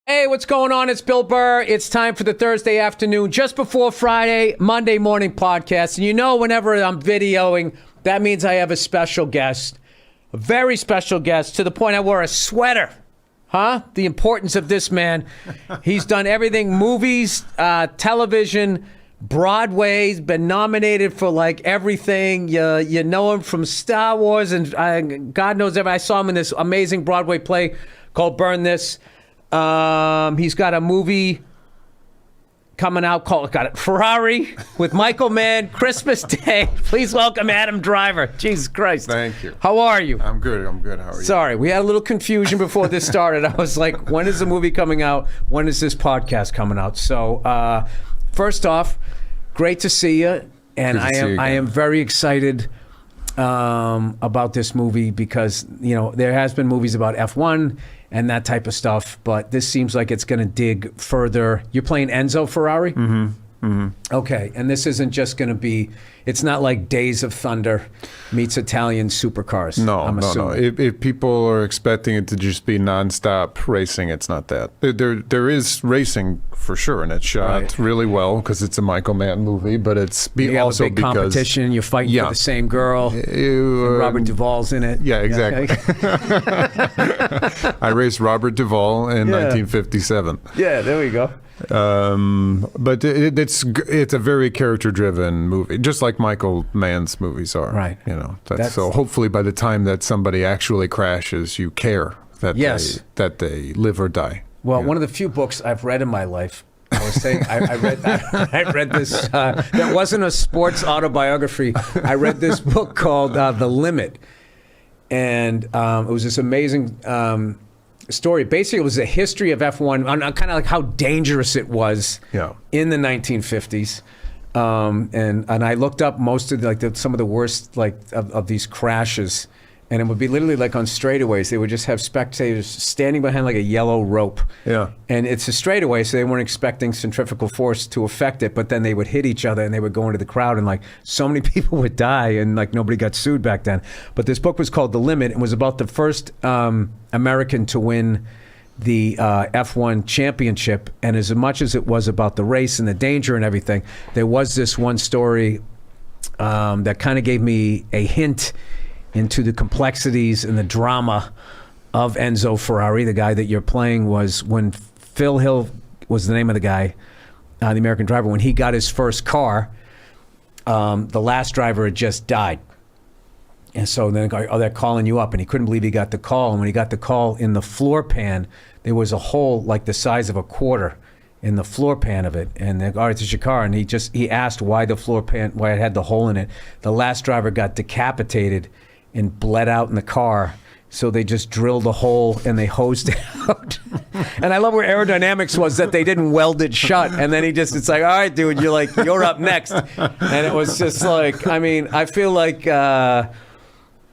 Hey, what's going on? It's Bill Burr. It's time for the Thursday afternoon, just before Friday, Monday morning podcast. And you know, whenever I'm videoing, that means I have a special guest, a very special guest, to the point I wore a sweater. Huh? The importance of this man. He's done everything, movies, television, Broadway. He's been nominated for like everything. You know him from Star Wars and God knows everything. I saw him in this amazing Broadway play called Burn This. He's got a movie coming out called Ferrari with Michael Mann, Christmas Day. Please welcome Adam Driver. Jesus Christ. Thank you. How are you? I'm good. How are you? Sorry, we had a little confusion before this started. I was like, when is the movie coming out? When is this podcast coming out? So, first off, great to see you. And I am very excited about this movie because, you know, there has been movies about F1 and that type of stuff, but this seems like it's going to dig further. You're playing Enzo Ferrari? Mm-hmm. Mm-hmm. Okay, and this isn't just going to be, it's not like Days of Thunder meets Italian supercars. No. If people are expecting it to just be nonstop racing, it's not that. There is racing for sure, and it's shot really well because it's a Michael Mann movie, but it's also a big competition. You're fighting for the same girl. And Robert Duvall's in it. Yeah, exactly. I raced Robert Duvall in 1957. Yeah, there we go. But it's a very character-driven movie, just like Michael Mann's movies are. Right. You know. So hopefully, by the time that somebody actually crashes, you care that they live or die. Well, one of the few books I've read in my life. I was saying I read this. That wasn't a sports autobiography. I read this book called The Limit, and it was this amazing. Story. Basically, it was a history of F1, kind of like how dangerous it was in the 1950s. And I looked up most of some of the worst of these crashes, and it would be literally like on straightaways. They would just have spectators standing behind like a yellow rope. Yeah. And it's a straightaway, so they weren't expecting centrifugal force to affect it, but then they would hit each other and they would go into the crowd, and like so many people would die, and like nobody got sued back then. But this book was called The Limit and was about the first American to win the F1 championship. And as much as it was about the race and the danger and everything, there was this one story that kind of gave me a hint into the complexities and the drama of Enzo Ferrari. The guy that you're playing was, when Phil Hill was the name of the guy, the American driver, when he got his first car, the last driver had just died. And so then they're calling you up, and he couldn't believe he got the call. And when he got the call, in the floor pan, there was a hole like the size of a quarter in the floor pan of it. And they're, all right, it's your car. And he asked why the floor pan, why it had the hole in it. The last driver got decapitated and bled out in the car. So they just drilled a hole and they hosed it out. And I love where aerodynamics was, that they didn't weld it shut. And then it's like, all right, dude, you're up next. And it was just like, I mean, I feel like,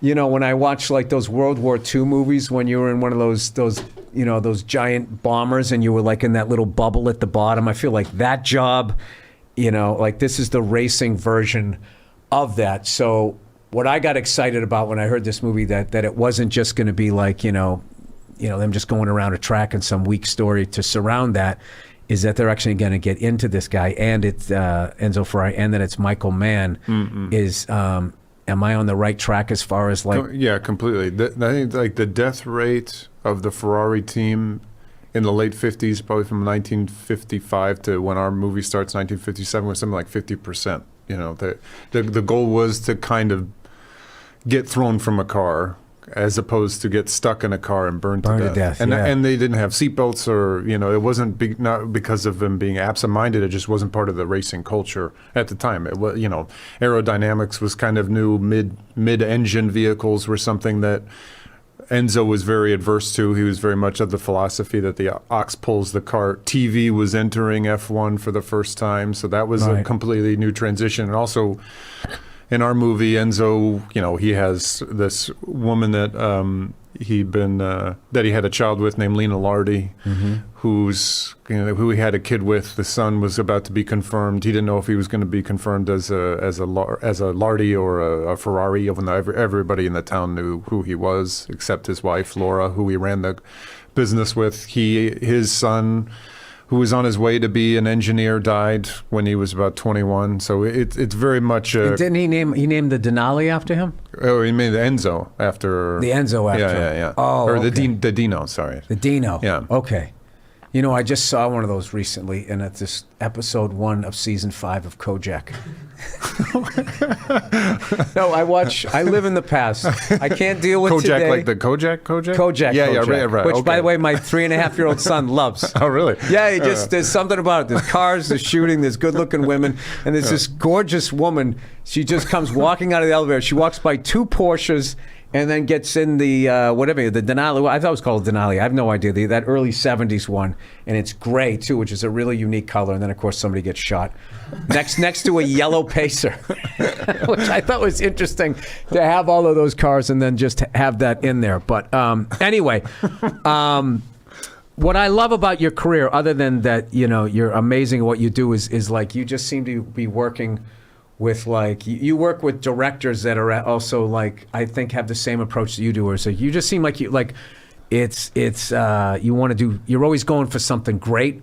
you know, when I watch like those World War II movies, when you were in one of those giant bombers and you were like in that little bubble at the bottom, I feel like that job, you know, like this is the racing version of that. So what I got excited about when I heard this movie, that it wasn't just going to be like, you know, them just going around a track and some weak story to surround that, is that they're actually going to get into this guy, and it's Enzo Ferrari, and that it's Michael Mann. Am I on the right track as far as like? Yeah, completely. I think like the death rate of the Ferrari team in the late 50s, probably from 1955 to when our movie starts, 1957, was something like 50%. You know, the goal was to kind of get thrown from a car, as opposed to get stuck in a car and burned to death. And they didn't have seatbelts, or, you know, it wasn't not because of them being absent-minded. It just wasn't part of the racing culture at the time. It was, you know, aerodynamics was kind of new. Mid-engine vehicles were something that Enzo was very adverse to. He was very much of the philosophy that the ox pulls the cart. TV was entering F1 for the first time, so that was a completely new transition. And also, in our movie, Enzo, you know, he has this woman that he'd been that he had a child with named Lena Lardy, who he had a kid with. The son was about to be confirmed. He didn't know if he was going to be confirmed as a Lardy or a Ferrari, even though everybody in the town knew who he was, except his wife Laura, who he ran the business with. His son, who was on his way to be an engineer, died when he was about 21. So it's very much. Didn't he named the Denali after him? Oh, he made the Enzo after. The Enzo after. Yeah. Oh, or okay. the Dino. Sorry. The Dino. Yeah. Okay. You know, I just saw one of those recently, and it's this episode 1 of season 5 of Kojak. No, I live in the past. I can't deal with Kojak, today. like the Kojak? Kojak. Yeah, Kojak, right. Which, Okay. by the way, my 3.5-year-old son loves. Oh, really? Yeah, there's something about it. There's cars, there's shooting, there's good-looking women, and there's this gorgeous woman. She just comes walking out of the elevator. She walks by 2 Porsches and then gets in the, the Denali. I thought it was called Denali. I have no idea. That early 70s one. And it's gray, too, which is a really unique color. And then, of course, somebody gets shot. Next to a yellow Pacer, which I thought was interesting to have all of those cars and then just have that in there. But anyway, what I love about your career, other than that, you know, you're amazing at what you do, is like you just seem to be working with, like, you work with directors that are also, like, I think have the same approach that you do, or so you just seem like you want to do, you're always going for something great.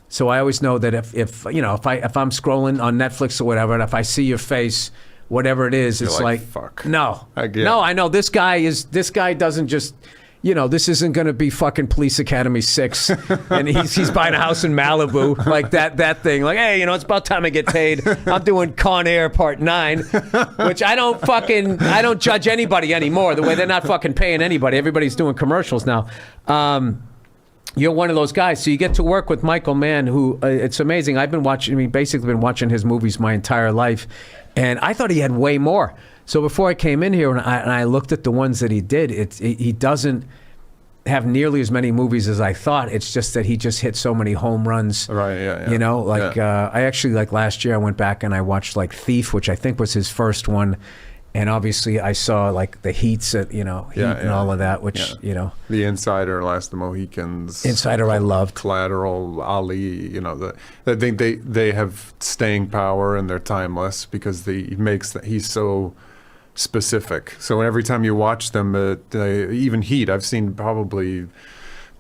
So I always know that if I'm scrolling on Netflix or whatever, and if I see your face, whatever it is, it's like fuck. No, I know this guy doesn't just. You know, this isn't going to be fucking Police Academy 6, and he's buying a house in Malibu, like that thing. Like, hey, you know, it's about time I get paid. I'm doing Con Air Part 9, which I don't judge anybody anymore, the way they're not fucking paying anybody. Everybody's doing commercials now. You're one of those guys. So you get to work with Michael Mann, who, it's amazing. Basically been watching his movies my entire life, and I thought he had way more. So before I came in here and I looked at the ones that he did, he doesn't have nearly as many movies as I thought. It's just that he just hit so many home runs. Right, yeah. You know, I actually, like, last year I went back and I watched, like, Thief, which I think was his first one. And obviously I saw, like, the Heats at, Heat and all of that, which, The Insider, Last of the Mohicans. Insider I loved. Collateral, Ali, I think they have staying power and they're timeless because he's so specific. So every time you watch them, even Heat, I've seen probably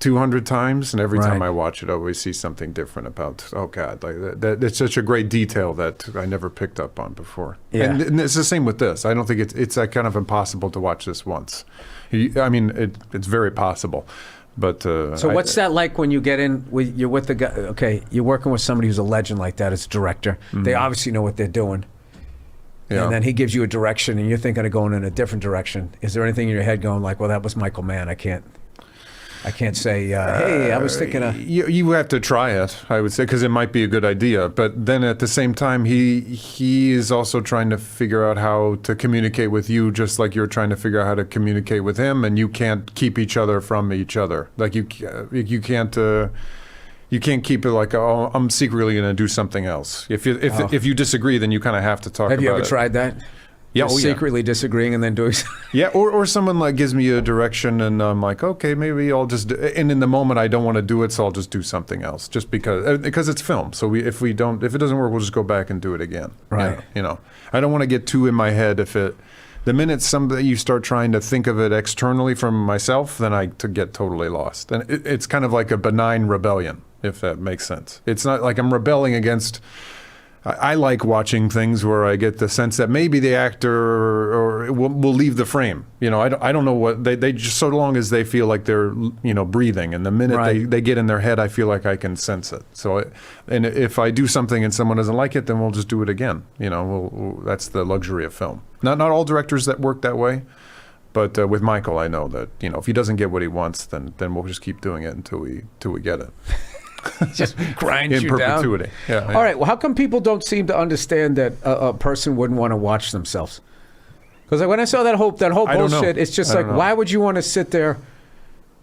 200 times, and every time I watch it, I always see something different about, oh God, like that it's such a great detail that I never picked up on before. Yeah. And it's the same with this. I don't think it's kind of impossible to watch this once. It's very possible. But so what's that like when you get in? You're with the guy. Okay, you're working with somebody who's a legend like that as a director. Mm-hmm. They obviously know what they're doing. Yeah. And then he gives you a direction, and you're thinking of going in a different direction. Is there anything in your head going like, well, that was Michael Mann. I can't say, hey, I was thinking of... You have to try it, I would say, because it might be a good idea. But then at the same time, he is also trying to figure out how to communicate with you, just like you're trying to figure out how to communicate with him, and you can't keep each other from each other. Like you can't keep it like, oh, I'm secretly going to do something else. If you disagree, then you kind of have to talk about it. Have you ever tried that? Yeah, secretly disagreeing and then doing yeah, or someone like gives me a direction and I'm like, okay, maybe I'll just and in the moment I don't want to do it, so I'll just do something else, just because it's film. So if it doesn't work, we'll just go back and do it again. Right. I don't want to get too in my head. The minute you start trying to think of it externally from myself, then I get totally lost. And it's kind of like a benign rebellion, if that makes sense. It's not like I'm rebelling against. I like watching things where I get the sense that maybe the actor will leave the frame. I don't know what they just, so long as they feel like they're breathing, and the minute they get in their head, I feel like I can sense it. So, and if I do something and someone doesn't like it, then we'll just do it again. That's the luxury of film. Not all directors that work that way, but with Michael, I know that if he doesn't get what he wants, then we'll just keep doing it until we get it. Just grind in you perpetuity. down. Yeah. All right. Well, how come people don't seem to understand that a person wouldn't want to watch themselves? Because when I saw that whole bullshit, it's just like, why would you want to sit there?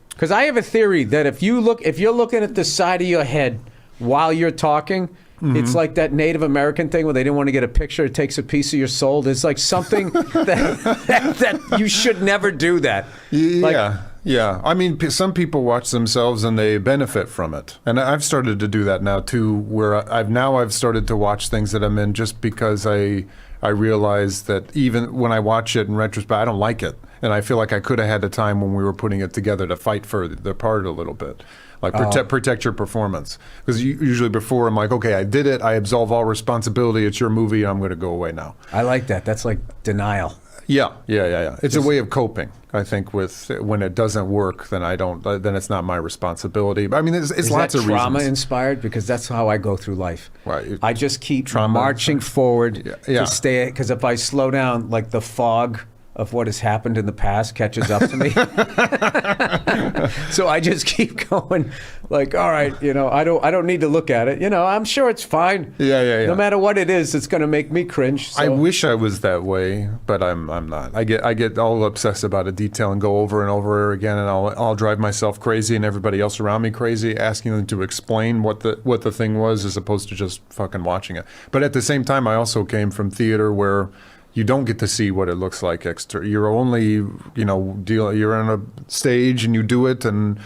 Because I have a theory that if you're looking at the side of your head while you're talking, It's like that Native American thing where they didn't want to get a picture. It takes a piece of your soul. There's like something that you should never do that. Yeah. Yeah, I mean, some people watch themselves and they benefit from it, and I've started to do that now too. Where I've started to watch things that I'm in just because I realize that even when I watch it in retrospect, I don't like it, and I feel like I could have had a time when we were putting it together to fight for the part a little bit, like protect your performance. Because usually before I'm like, okay, I did it, I absolve all responsibility. It's your movie, I'm going to go away now. I like that. That's like denial. Yeah. It's a way of coping, I think, with when it doesn't work, then then it's not my responsibility. I mean, it's lots of reasons. Trauma inspired? Because that's how I go through life. Right. I just keep marching forward Yeah. to stay, because if I slow down, like the fog of what has happened in the past catches up to me. So I just keep going, like, all right, I don't need to look at it. I'm sure it's fine. Yeah. No matter what it is, it's going to make me cringe. So. I wish I was that way, but I'm not. I get all obsessed about a detail and go over and over again, and I'll drive myself crazy and everybody else around me crazy, asking them to explain what the thing was as opposed to just fucking watching it. But at the same time, I also came from theater where you don't get to see what it looks like You're only, you're on a stage and you do it, and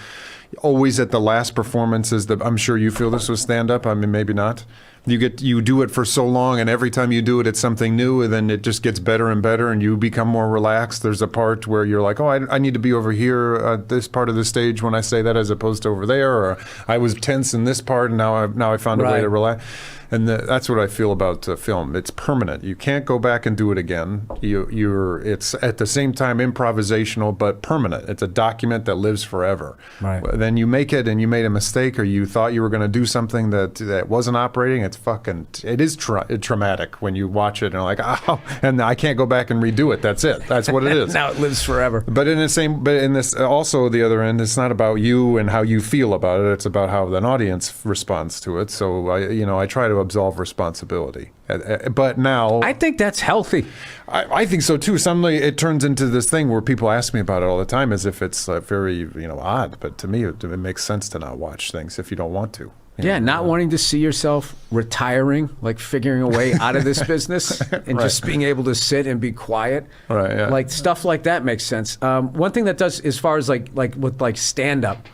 always at the last performance is I'm sure you feel this with stand-up. I mean, maybe not. You do it for so long, and every time you do it, it's something new, and then it just gets better and better, and you become more relaxed. There's a part where you're like, oh, I need to be over here at this part of the stage when I say that, as opposed to over there, or I was tense in this part, and now I found a way to relax. And that's what I feel about film. It's permanent. You can't go back and do it again. It's at the same time improvisational, but permanent. It's a document that lives forever. Right. Then you make it, and you made a mistake, or you thought you were going to do something that wasn't operating. It is traumatic when you watch it and you're like, oh, and I can't go back and redo it. That's it. That's what it is. Now it lives forever. But in this also the other end, it's not about you and how you feel about it. It's about how an audience responds to it. So I try to absolve responsibility. But now I think that's healthy. I think so too. Suddenly it turns into this thing where people ask me about it all the time as if it's very odd. But to me, it makes sense to not watch things if you don't want to. Yeah, not wanting to see yourself retiring, like figuring a way out of this business and Right. just being able to sit and be quiet. Right, yeah. Like stuff like that makes sense. One thing that does, as far as like with like stand up,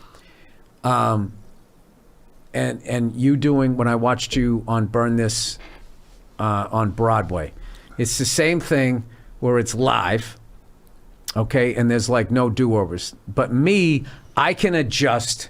and you doing, when I watched you on Burn This on Broadway, it's the same thing where it's live, okay, and there's like no do-overs. But me, I can adjust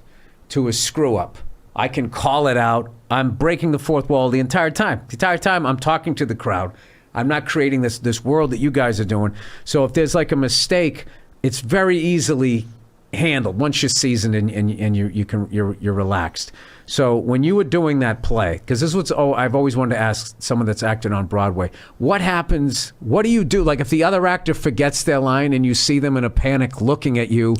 to a screw up. I can call it out. I'm breaking the fourth wall the entire time. The entire time I'm talking to the crowd. I'm not creating this world that you guys are doing. So if there's like a mistake, it's very easily handled once you're seasoned and you're relaxed. So when you were doing that play, because this is what I've always wanted to ask someone that's acted on Broadway, what happens? What do you do? Like if the other actor forgets their line and you see them in a panic looking at you,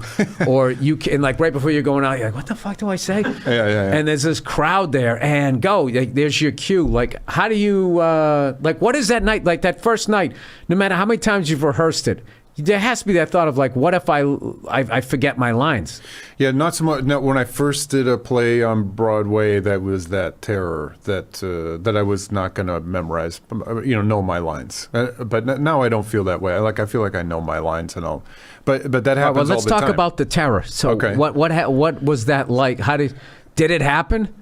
or you can, like right before you're going out, you're like, what the fuck do I say? Yeah. And there's this crowd there, and go. Like, there's your cue. Like, how do you? Like, what is that night? Like that first night, no matter how many times you've rehearsed it. There has to be that thought of like, what if I forget my lines? Yeah, not so much. No, when I first did a play on Broadway, that was that terror that I was not going to memorize, know my lines. But now I don't feel that way. I feel like I know my lines and all. But that happens all the time. Well, let's talk about the terror. So okay. What was that like? How did it happen?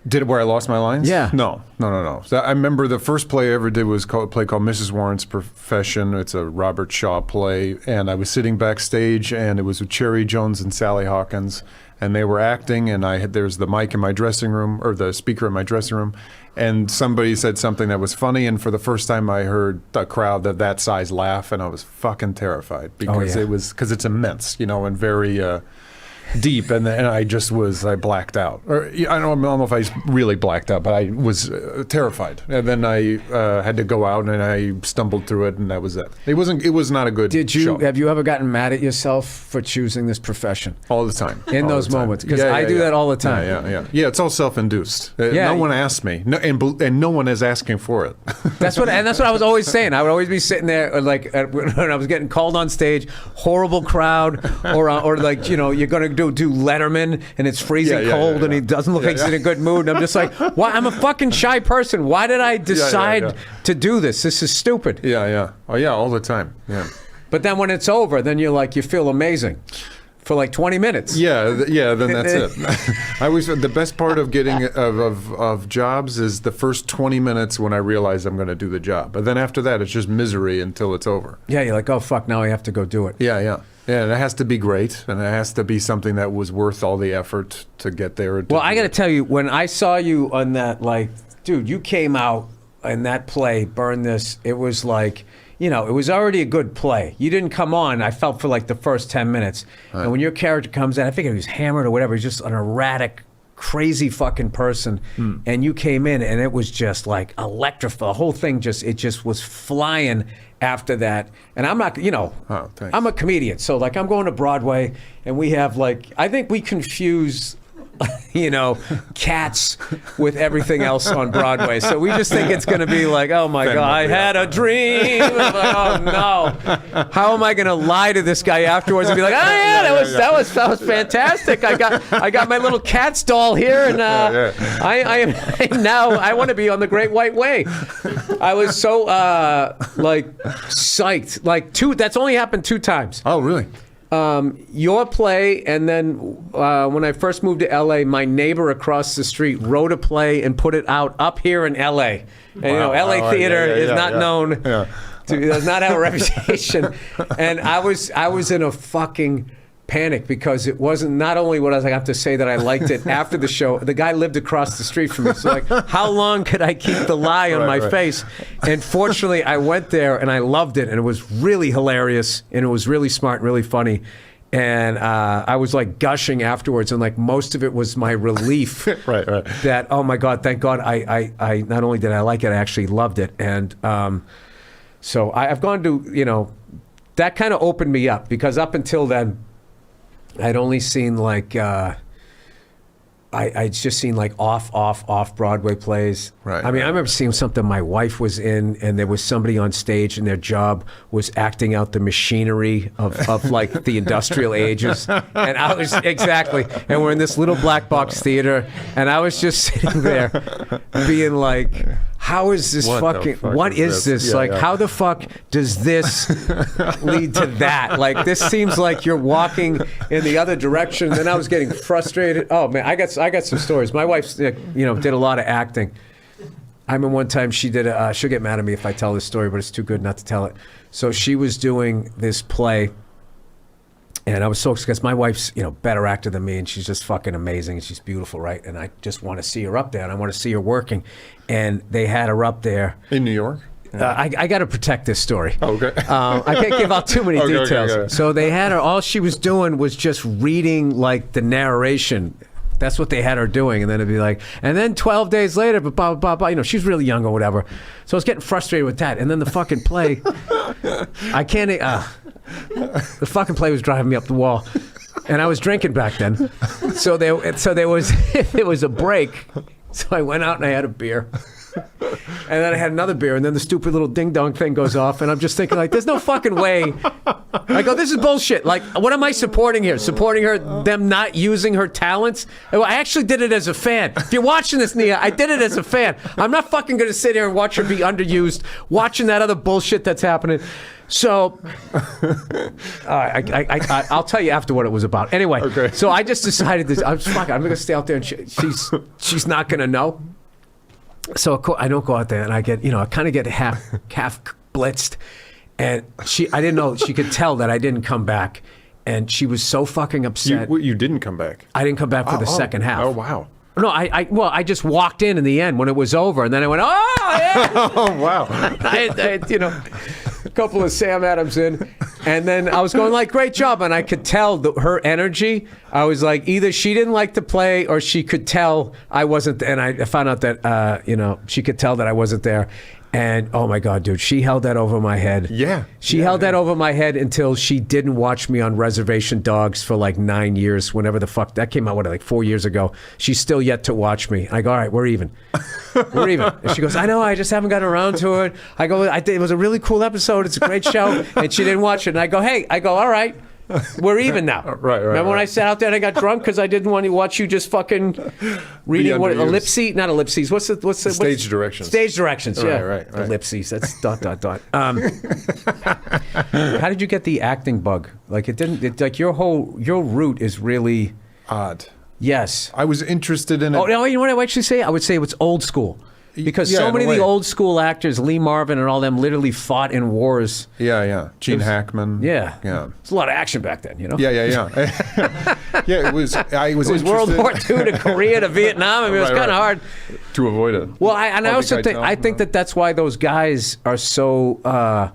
Did it where I lost my lines? Yeah. No. So I remember the first play I ever did was a play called Mrs. Warren's Profession. It's a Robert Shaw play. And I was sitting backstage, and it was with Cherry Jones and Sally Hawkins. And they were acting, and there's the mic in my dressing room, or the speaker in my dressing room. And somebody said something that was funny. And for the first time, I heard a crowd that size laugh. And I was fucking terrified because because it's immense, and very... deep, and I blacked out. Or I don't know if I really blacked out, but I was terrified. And then I had to go out, and I stumbled through it, and that was it. It was not a good show. Have you ever gotten mad at yourself for choosing this profession? All the time. In those moments, because I do that all the time. Yeah, it's all self-induced. No one asked me, and no one is asking for it. That's what I was always saying. I would always be sitting there, like when I was getting called on stage, horrible crowd, or like you're going to to do Letterman, and it's freezing cold, and he doesn't look like he's in a good mood. And I'm just like, why? I'm a fucking shy person. Why did I decide to do this? This is stupid. Yeah. Oh, yeah, all the time. Yeah. But then when it's over, then you're like, you feel amazing for like 20 minutes. Yeah, then that's it. I always the best part of getting of jobs is the first 20 minutes when I realize I'm going to do the job. But then after that, it's just misery until it's over. Yeah, you're like, oh fuck, now I have to go do it. Yeah, and it has to be great, and it has to be something that was worth all the effort to get there. Well, I got to tell you, when I saw you on that, like, dude, you came out in that play, Burn This, it was like, you know, it was already a good play. You didn't come on, I felt, for like the first 10 minutes. Right. And when your character comes in, I think he was hammered or whatever, he's just an erratic, crazy fucking person. And you came in and it was just like electric. The whole thing it just was flying after that. And I'm not, you know, I'm a comedian. So like I'm going to Broadway and we have like, I think we confuse you know, Cats with everything else on Broadway. So we just think it's going to be like, oh my God, I had a dream. Like, oh no, how am I going to lie to this guy afterwards and be like, oh yeah, that was fantastic. I got my little Cats doll here, and I want to be on the Great White Way. I was so like psyched. Like that's only happened 2 times. Oh really? Your play, and then when I first moved to LA, my neighbor across the street wrote a play and put it out up here in LA. And you know, LA theater is not known to, does not have a reputation. And I was in a fucking panic because it wasn't, not only would I have to say that I liked it after the show, the guy lived across the street from me. So like, how long could I keep the lie on my face? And fortunately, I went there and I loved it, and it was really hilarious, and it was really smart and really funny. And I was like gushing afterwards, and like most of it was my relief right. that, oh my God, thank God I not only did I like it, I actually loved it. And so I've gone to, you know, that kind of opened me up, because up until then, I'd only seen like I'd just seen like off Broadway plays. Right. I mean, I remember seeing something my wife was in, and there was somebody on stage, and their job was acting out the machinery of like the industrial ages. And I was exactly, and we're in this little black box theater, and I was just sitting there being like, how is this what is this? Yeah, like, how the fuck does this lead to that? Like, this seems like you're walking in the other direction. Then I was getting frustrated. Oh man, I got some stories. My wife, you know, did a lot of acting. I remember one time she did she'll get mad at me if I tell this story, but it's too good not to tell it. So she was doing this play, and I was so, because my wife's, you know, better actor than me, and she's just fucking amazing, and she's beautiful, right? And I just want to see her up there, and I want to see her working. And they had her up there. In New York? I got to protect this story. Okay. I can't give out too many details. Okay. So they had her, all she was doing was just reading like the narration. That's what they had her doing. And then it'd be like, and then 12 days later, but blah, blah, blah, you know, she's really young or whatever. So I was getting frustrated with that. And then the fucking play, I can't, the fucking play was driving me up the wall. And I was drinking back then. So there was, it was a break. So I went out and I had a beer. And then I had another beer, and then the stupid little ding-dong thing goes off, and I'm just thinking, like, there's no fucking way. I go, this is bullshit. Like, what am I supporting here? Supporting her, them not using her talents? I actually did it as a fan. If you're watching this, Nia, I did it as a fan. I'm not fucking going to sit here and watch her be underused, watching that other bullshit that's happening. So, I'll tell you after what it was about. Anyway, So I just decided this. I'm going to stay out there, and she's not going to know. So I don't go out there, and I get, you know, I kind of get half blitzed, and I didn't know, she could tell that I didn't come back, and she was so fucking upset. You didn't come back? I didn't come back for the second half. Oh wow. No, I just walked in the end when it was over, and then I went, oh yeah. Oh wow. I had, you know, a couple of Sam Adams in, and then I was going like, great job, and I could tell her energy. I was like, either she didn't like to play, or she could tell I wasn't, and I found out that you know, she could tell that I wasn't there. And oh my God, dude, she held that over my head. Yeah. She held that over my head until she didn't watch me on Reservation Dogs for like 9 years, whenever the fuck that came out, like 4 years ago. She's still yet to watch me. I go, all right, we're even. We're even. And she goes, I know, I just haven't gotten around to it. I go, it was a really cool episode. It's a great show. And she didn't watch it. And I go, all right. We're even now. Right. Remember when I sat out there and I got drunk because I didn't want to watch you just fucking reading what underused. ellipses, not ellipses. What's the Stage directions. Stage directions. Yeah, Right. ellipses. That's ... How did you get the acting bug? Like it didn't. Like your route is really Odd. yes. I was interested in it. Oh no, you know what I would actually say? I would say it's old school. Because Yeah, so in a many of the way. old school actors, Lee Marvin and all them, literally fought in wars. Yeah. Gene Hackman. Yeah. It's a lot of action back then, you know? Yeah. Yeah, it was. I was. It was World interested War II to Korea to Vietnam. I mean, it was Right, kind of hard. to avoid it. Well, I also think I that that's why those guys are so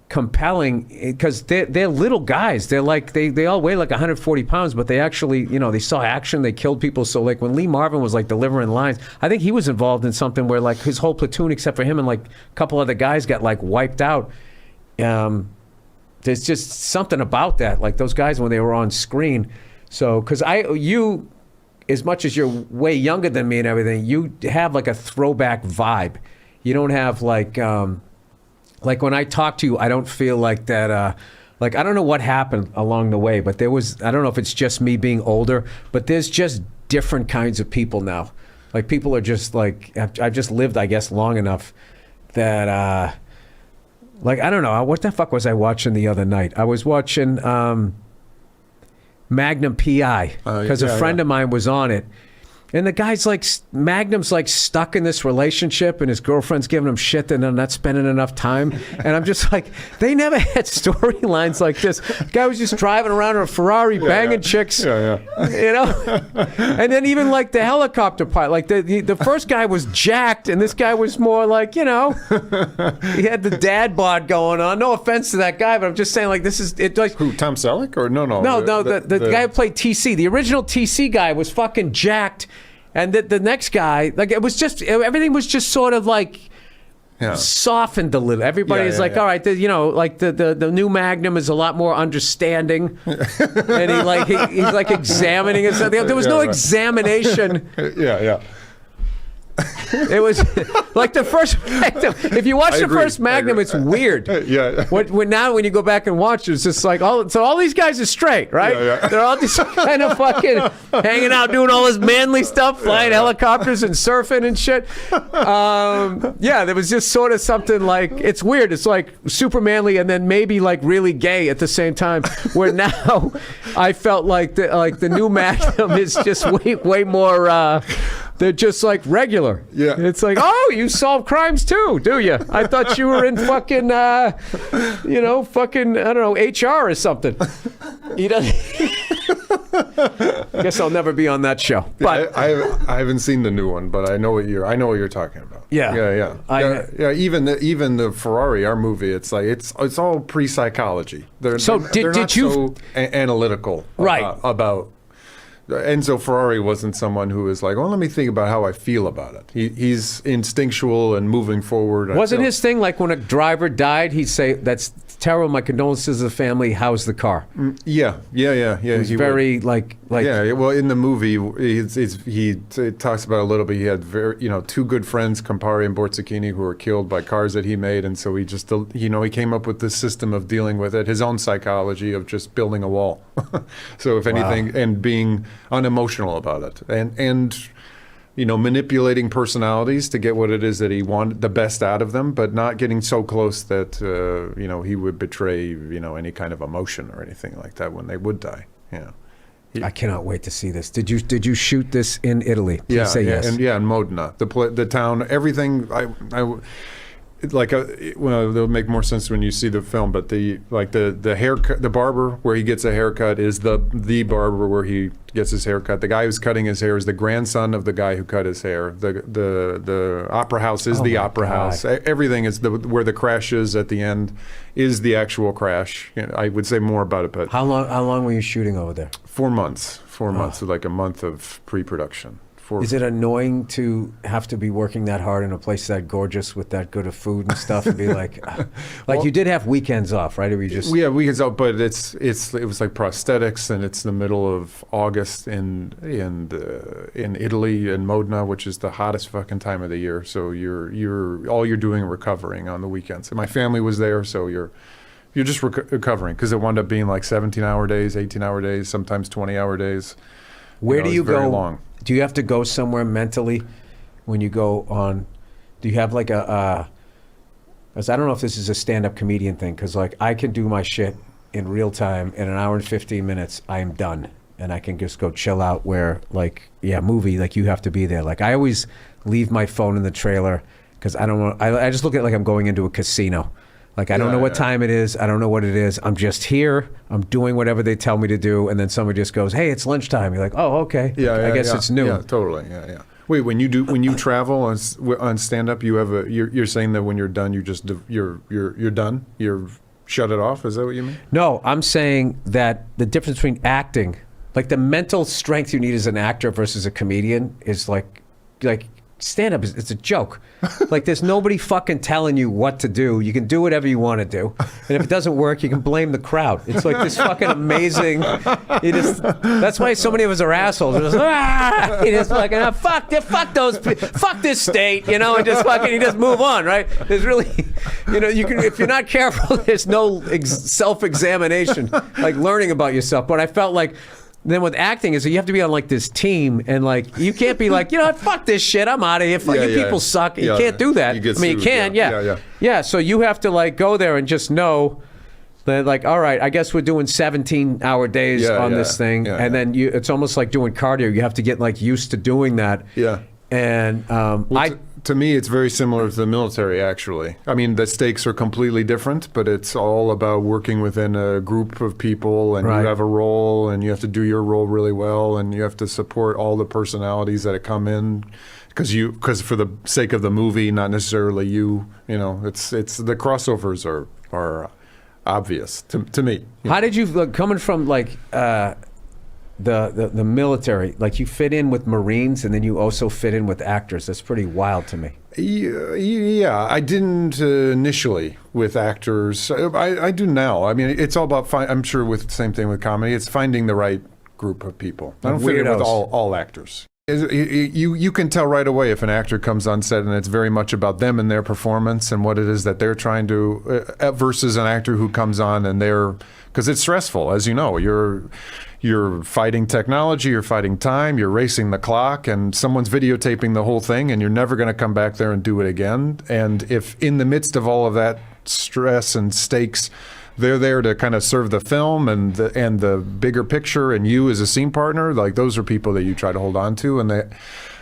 compelling, because they're little guys. They're like they all weigh like 140 pounds, but they actually, they saw action. They killed people. So like when Lee Marvin was like delivering lines, I think he was involved in something where like his whole platoon, except for him and like a couple other guys, got like wiped out. There's just something about that, like those guys when they were on screen. So because you, as much as you're way younger than me and everything, you have like a throwback vibe. You don't have like when I talk to you, I don't feel like that. Like I don't know what happened along the way, but there was. I don't know if it's just me being older, but there's just different kinds of people now. Like people are just like I've just lived, I guess, long enough that. Like I don't know what the fuck was I watching the other night? I was watching Magnum PI because a friend of mine was on it. And the guy's like, Magnum's like stuck in this relationship and his girlfriend's giving him shit that they're not spending enough time. And I'm just like, they never had storylines like this. The guy was just driving around in a Ferrari banging chicks. Yeah. You know? And then even like the helicopter pilot, like the first guy was jacked and this guy was more like, he had the dad bod going on. No offense to that guy, but I'm just saying like this is, it like. Who, Tom Selleck or no? No, the guy who played TC, the original TC guy was fucking jacked. And the next guy, like it was just, everything was just sort of like softened a little. Everybody's like, all right, like the new Magnum is a lot more understanding. And he's like examining it. There was no examination. Yeah. It was like the first Magnum. If you watch the first Magnum, it's weird. Yeah. When you go back and watch it, it's just like all these guys are straight, right? Yeah. They're all just kind of fucking hanging out, doing all this manly stuff, flying helicopters and surfing and shit. There was just sort of something like it's weird. It's like super manly and then maybe like really gay at the same time. Where now I felt like the new Magnum is just way more. They're just like regular. Yeah. It's like, oh, you solve crimes too, do you? I thought you were in fucking, fucking, I don't know, HR or something. He doesn't. Guess I'll never be on that show. But I haven't seen the new one, but I know what you're talking about. Yeah. Yeah. Even the Ferrari, our movie, it's like it's all pre-psychology. They're not so analytical about. Enzo Ferrari wasn't someone who was like, well, let me think about how I feel about it. He's instinctual and moving forward. Wasn't his thing like when a driver died, he'd say, that's terrible, my condolences to the family, how's the car? Yeah. It was very like. Yeah, well, in the movie, he talks about a little bit. He had two good friends, Campari and Borzacchini, who were killed by cars that he made, and so he just he came up with this system of dealing with it, his own psychology of just building a wall. So if anything, and being unemotional about it, and manipulating personalities to get what it is that he wanted, the best out of them, but not getting so close that he would betray any kind of emotion or anything like that when they would die. Yeah. I cannot wait to see this. Did you shoot this in Italy? Please say yes. In Modena, the town, everything. It'll make more sense when you see the film. But the haircut, the barber where he gets a haircut is the barber where he gets his haircut. The guy who's cutting his hair is the grandson of the guy who cut his hair. The opera house is the opera house. Everything is where the crash is at the end is the actual crash. I would say more about it, but how long were you shooting over there? 4 months. 4 months, with like a month of pre-production. Is it annoying to have to be working that hard in a place that gorgeous with that good of food and stuff and be like, well, you did have weekends off, right? Or we weekends off, but it was like prosthetics, and it's the middle of August in Italy, in Modena, which is the hottest fucking time of the year. So you're doing recovering on the weekends. And my family was there, so you're You're just recovering because it wound up being like 17-hour days, 18-hour days, sometimes 20-hour days. Where do it's you very go? long. Do you have to go somewhere mentally when you go on? Do you have like a? 'Cause I don't know if this is a stand-up comedian thing, because like I can do my shit in real time in an hour and 15 minutes. I am done, and I can just go chill out. Where like movie, like you have to be there. Like I always leave my phone in the trailer because I don't want. I just look at it like I'm going into a casino. Like I don't know what time it is. I don't know what it is. I'm just here. I'm doing whatever they tell me to do, and then somebody just goes, "Hey, it's lunchtime." You're like, "Oh, okay. I guess it's noon." Yeah, totally. Yeah. Wait, when you travel on stand up, you're saying that when you're done, you're done. You're shut it off. Is that what you mean? No, I'm saying that the difference between acting, like the mental strength you need as an actor versus a comedian, is like stand up it's a joke. Like there's nobody fucking telling you what to do. You can do whatever you want to do, and if it doesn't work, you can blame the crowd. It's like this fucking amazing. That's why so many of us are assholes. It's just, you just fucking fuck this state, you know, and just fucking you just move on, right? There's really, you can if you're not careful, there's no self-examination, like learning about yourself. But I felt like. Then with acting is that you have to be on like this team, and like you can't be like, what, fuck this shit, I'm out of here. People suck. You can't do that. You can, yeah. So you have to like go there and just know that like, all right, I guess we're doing 17-hour days on this thing, and then it's almost like doing cardio. You have to get like used to doing that. Yeah. And to me, it's very similar to the military, actually. I mean, the stakes are completely different, but it's all about working within a group of people, and you have a role, and you have to do your role really well, and you have to support all the personalities that come in, because for the sake of the movie, not necessarily you. It's the crossovers are obvious to me. How did you coming from like? The military, like you fit in with Marines and then you also fit in with actors. That's pretty wild to me. Yeah, I didn't initially with actors. I do now. I mean, it's all about, I'm sure with the same thing with comedy, it's finding the right group of people. I don't fit in with all actors. You can tell right away if an actor comes on set and it's very much about them and their performance and what it is that they're trying to, versus an actor who comes on and because it's stressful, as you know. You're fighting technology, you're fighting time, you're racing the clock, and someone's videotaping the whole thing, and you're never going to come back there and do it again. And if in the midst of all of that stress and stakes, they're there to kind of serve the film and the bigger picture, and you as a scene partner, like those are people that you try to hold on to, and the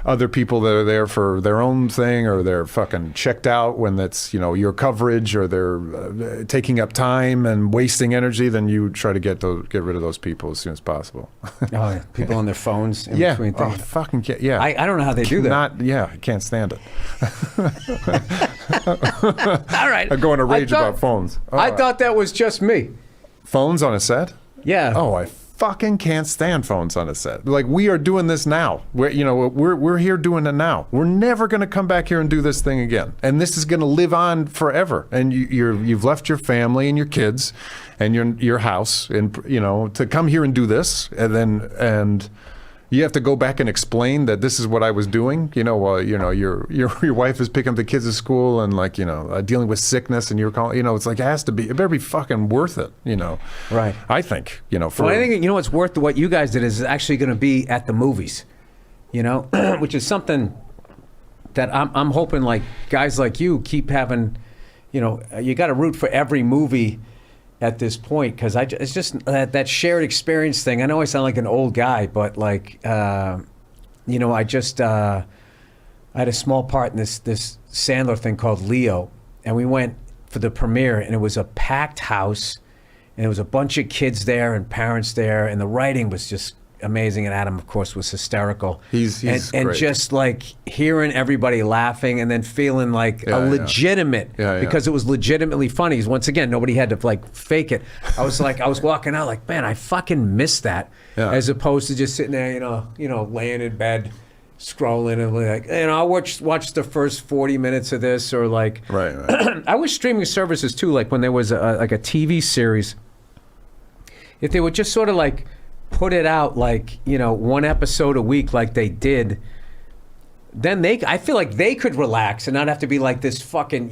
other people that are there for their own thing, or they're fucking checked out when that's your coverage, or they're taking up time and wasting energy, then you try to get rid of those people as soon as possible. People on their phones in between things. Fucking yeah. I don't know how they do that. I can't stand it. All right. I go in a rage about phones. I thought that was just me. Phones on a set? Yeah. Oh, I fucking can't stand phones on a set. Like, we are doing this now. We're here doing it now. We're never going to come back here and do this thing again. And this is going to live on forever. And you've left your family and your kids and your house and to come here and do this, and you have to go back and explain that this is what I was doing. Your wife is picking up the kids at school and dealing with sickness, and you're calling. It's like it better be fucking worth it. Right. I think. I think what's worth what you guys did is actually going to be at the movies. Which is something that I'm hoping like guys like you keep having. You got to root for every movie at this point, because it's just that shared experience thing. I know I sound like an old guy, but I had a small part in this Sandler thing called Leo, and we went for the premiere, and it was a packed house, and there was a bunch of kids there and parents there, and the writing was just amazing, and Adam, of course, was hysterical. He's and great. Just like hearing everybody laughing and then feeling like legitimate, because it was legitimately funny. Once again, nobody had to like fake it. I was walking out like, man, I fucking missed that, as opposed to just sitting there, laying in bed, scrolling and like, I'll watch the first 40 minutes of this, or like, right. I wish streaming services too, like when there was a TV series, if they would just sort of like put it out like, one episode a week like they did, then I feel like they could relax and not have to be like this fucking,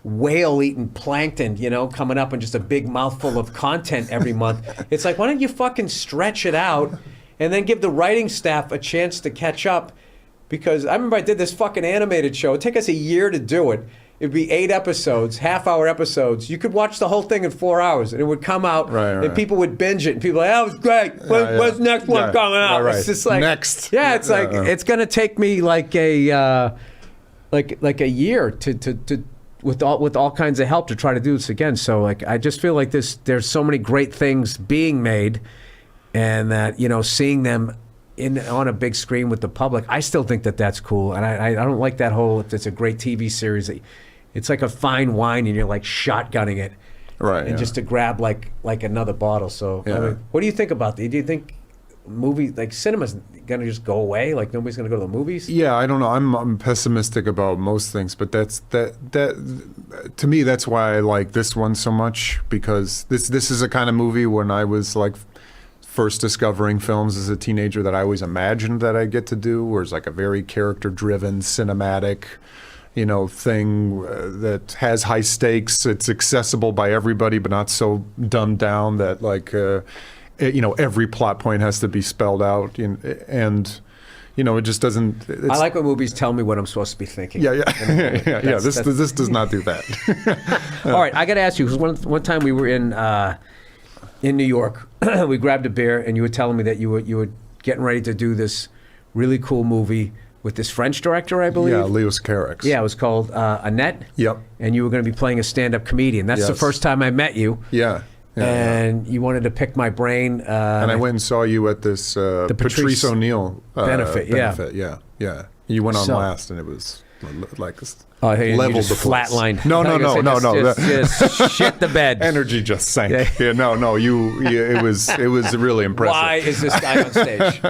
whale eating plankton, coming up and just a big mouthful of content every month. It's like, why don't you fucking stretch it out and then give the writing staff a chance to catch up? Because I remember I did this fucking animated show. It'd take us a year to do it. It'd be 8 episodes, half-hour episodes. You could watch the whole thing in 4 hours, and it would come out, and people would binge it. And people were like, that was great. When's the next one coming out? Right. It's just like next. Yeah, it's like it's gonna take me like a like a year to with all kinds of help to try to do this again. So like I just feel like there's so many great things being made, and that seeing them on a big screen with the public, I still think that that's cool. And I don't like that whole, if it's a great TV series, it's like a fine wine and you're like shotgunning it, right? And just to grab like another bottle. So I mean, what do you think about that? Do you think cinema's gonna just go away? Like nobody's gonna go to the movies? Yeah, I don't know. I'm pessimistic about most things, but that to me, that's why I like this one so much, because this is a kind of movie when I was like first discovering films as a teenager that I always imagined that I'd get to do, where it's like a very character-driven, cinematic, thing that has high stakes. It's accessible by everybody, but not so dumbed down that like, every plot point has to be spelled out, and it just doesn't. I like when movies tell me what I'm supposed to be thinking. Yeah. This does not do that. All right, I got to ask you, because one time we were in New York, we grabbed a beer, and you were telling me that you were getting ready to do this really cool movie with this French director, I believe. Yeah, Leos Carax. Yeah, it was called Annette. Yep. And you were going to be playing a stand-up comedian. That's the first time I met you. Yeah. And you wanted to pick my brain. And I went and saw you at this the Patrice O'Neill benefit. Yeah. You went on last, and it was like hey, leveled you just the place. flatlined. No. Just shit the bed. Energy just sank. Yeah, no. It was really impressive. Why is this guy on stage?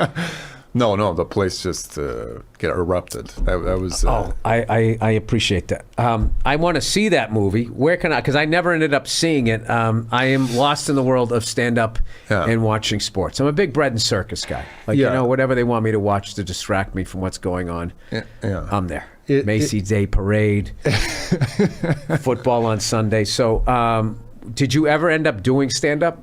No, the place just get erupted. That was. I appreciate that. I want to see that movie. Where can I? Because I never ended up seeing it. I am lost in the world of stand-up and watching sports. I'm a big bread and circus guy. Like whatever they want me to watch to distract me from what's going on. Yeah. I'm there. Macy's Day Parade, football on Sunday. So, did you ever end up doing stand-up?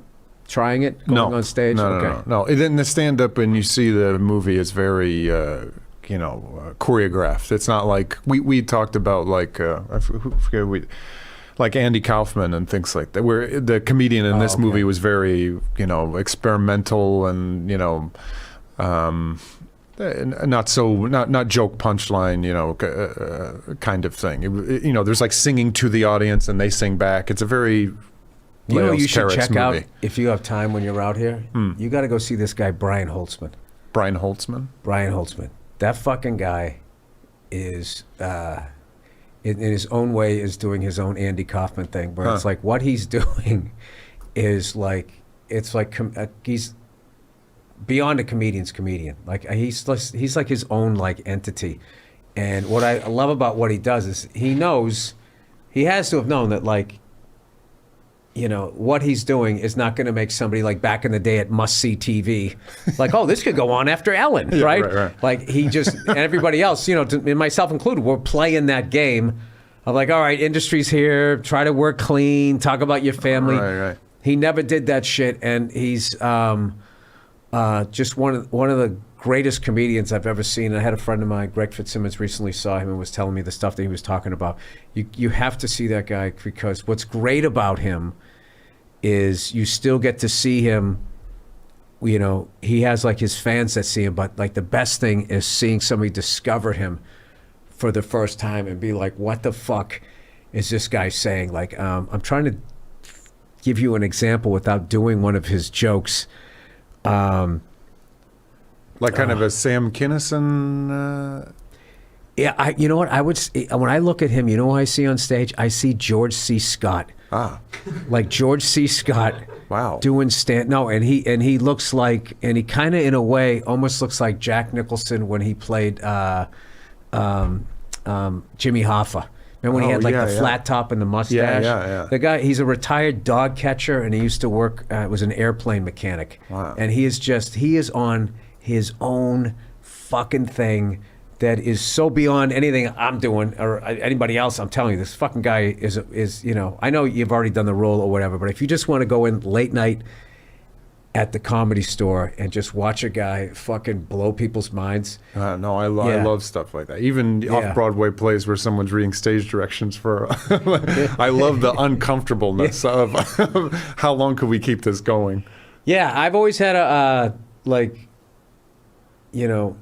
Trying it? Going on stage? No. Then the stand-up, and you see the movie is very, choreographed. It's not like we talked about like like Andy Kaufman and things like that. Where the comedian in this movie was very, experimental and not joke punchline, kind of thing. There's like singing to the audience and they sing back. It's a very you should Carax check movie. out if you have time when you're out here. You got to go see this guy Brian Holtzman. Brian Holtzman. That fucking guy is in his own way is doing his own Andy Kaufman thing, where it's like what he's doing is like he's beyond a comedian's comedian. Like he's like his own like entity. And what I love about what he does is he has to have known that like what he's doing is not going to make somebody like back in the day at Must See TV like, oh, this could go on after Ellen, right? Like he just, and everybody else, and myself included, we're playing that game of like, all right, industry's here, try to work clean, talk about your family. Right. He never did that shit, and he's just one of the greatest comedians I've ever seen. I had a friend of mine, Greg Fitzsimmons, recently saw him and was telling me the stuff that he was talking about. You have to see that guy, because what's great about him is you still get to see him. He has like his fans that see him, but like the best thing is seeing somebody discover him for the first time and be like, what the fuck is this guy saying? Like, I'm trying to give you an example without doing one of his jokes. Like kind of a Sam Kinison. Yeah, you know what? When I look at him, you know who I see on stage? I see George C. Scott. Like George C. Scott. Wow. Doing and he looks like, and he kind of in a way almost looks like Jack Nicholson when he played Jimmy Hoffa. Remember when he had like the flat top and the mustache? Yeah. The guy, he's a retired dog catcher, and he used to work, was an airplane mechanic. Wow. And he is on his own fucking thing, that is so beyond anything I'm doing or anybody else. I'm telling you, this fucking guy is you know, I know you've already done the role or whatever, but if you just want to go in late night at the Comedy Store and just watch a guy fucking blow people's minds. No, I love stuff like that. Even off-Broadway plays where someone's reading stage directions for... I love the uncomfortableness of how long could we keep this going? Yeah, I've always had a, you know,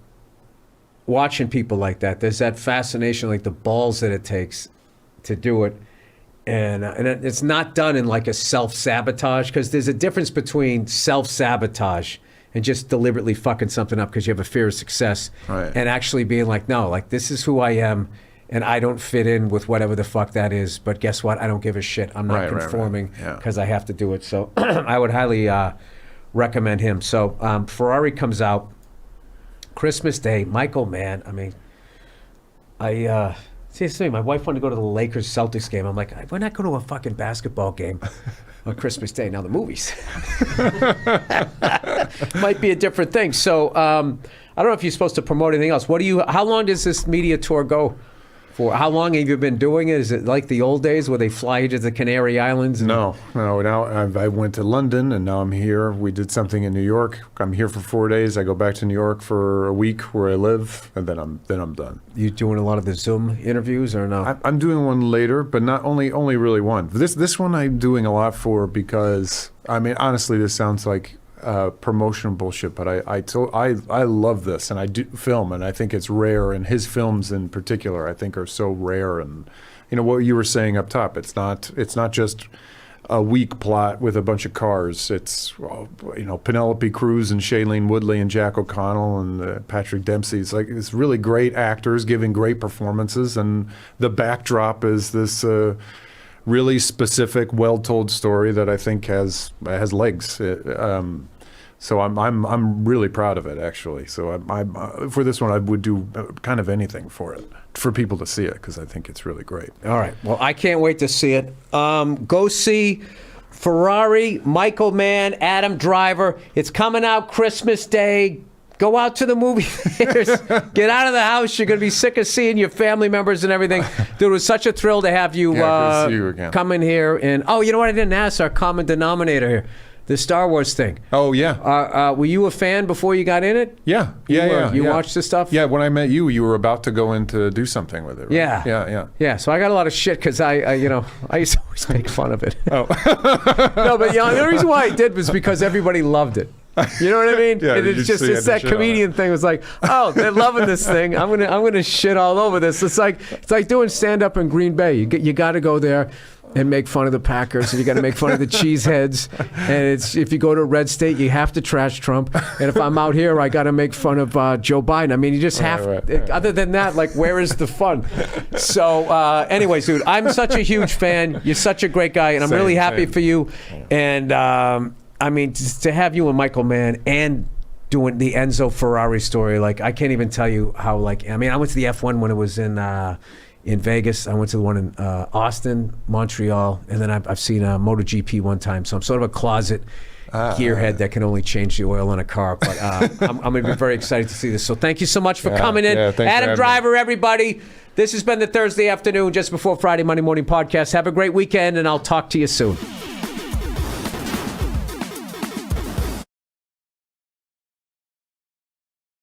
watching people like that, there's that fascination, like the balls that it takes to do it. And it's not done in like a self-sabotage, because there's a difference between self-sabotage and just deliberately fucking something up because you have a fear of success, right, and actually being like, no, like this is who I am and I don't fit in with whatever the fuck that is. But guess what? I don't give a shit. I'm not conforming because I have to do it. So I would highly recommend him. So Ferrari comes out Christmas Day. Michael, man, I mean, see, my wife wanted to go to the Lakers-Celtics game. I'm like, why not go to a fucking basketball game on Christmas Day? Now the movies might be a different thing. So I don't know if you're supposed to promote anything else. How long does this media tour go for? How long have you been doing it? Is it like the old days where they fly you to the Canary Islands? No. Now I went to London and now I'm here. We did something in New York. I'm here for 4 days. I go back to New York for a week where I live, and then I'm done. You doing a lot of the Zoom interviews or no? I'm doing one later, but not only really one. This one I'm doing a lot for because, I mean, honestly, this sounds like promotional bullshit, but I love this, and I do film, and I think it's rare, and his films in particular I think are so rare. And you know what you were saying up top, it's not just a weak plot with a bunch of cars. It's Penelope Cruz and Shailene Woodley and Jack O'Connell and Patrick Dempsey. It's really great actors giving great performances, and the backdrop is this really specific, well-told story that I think has legs. So I'm really proud of it, actually. So I'm for this one, I would do kind of anything for it, for people to see it, because I think it's really great. All right. Well, I can't wait to see it. Go see Ferrari, Michael Mann, Adam Driver. It's coming out Christmas Day. Go out to the movie theaters. Get out of the house. You're going to be sick of seeing your family members and everything. Dude, it was such a thrill to have you, good to see you again. Come in here. And you know what? I didn't ask our common denominator here. The Star Wars thing. Oh, yeah. Were you a fan before you got in it? Yeah. You watched the stuff? Yeah, when I met you, you were about to go in to do something with it, right? Yeah, so I got a lot of shit because I used to always make fun of it. Oh. No, but the only reason why I did was because everybody loved it. You know what I mean? Yeah, it's that comedian thing. It was like, oh, they're loving this thing. I'm gonna shit all over this. It's like doing stand up in Green Bay. You got to go there and make fun of the Packers, and you got to make fun of the cheeseheads. And if you go to a red state, you have to trash Trump. And if I'm out here, I got to make fun of Joe Biden. I mean, you just have. Right. Other than that, like, where is the fun? So, anyways, dude, I'm such a huge fan. You're such a great guy, and I'm really happy for you. And I mean, to have you and Michael Mann and doing the Enzo Ferrari story, like, I can't even tell you how. Like, I mean, I went to the F1 when it was in Vegas. I went to the one in Austin, Montreal, and then I've seen MotoGP one time. So I'm sort of a closet gearhead that can only change the oil on a car. But I'm going to be very excited to see this. So thank you so much for coming in. Adam Driver, everybody. This has been the Thursday afternoon, just before Friday, Monday morning podcast. Have a great weekend, and I'll talk to you soon.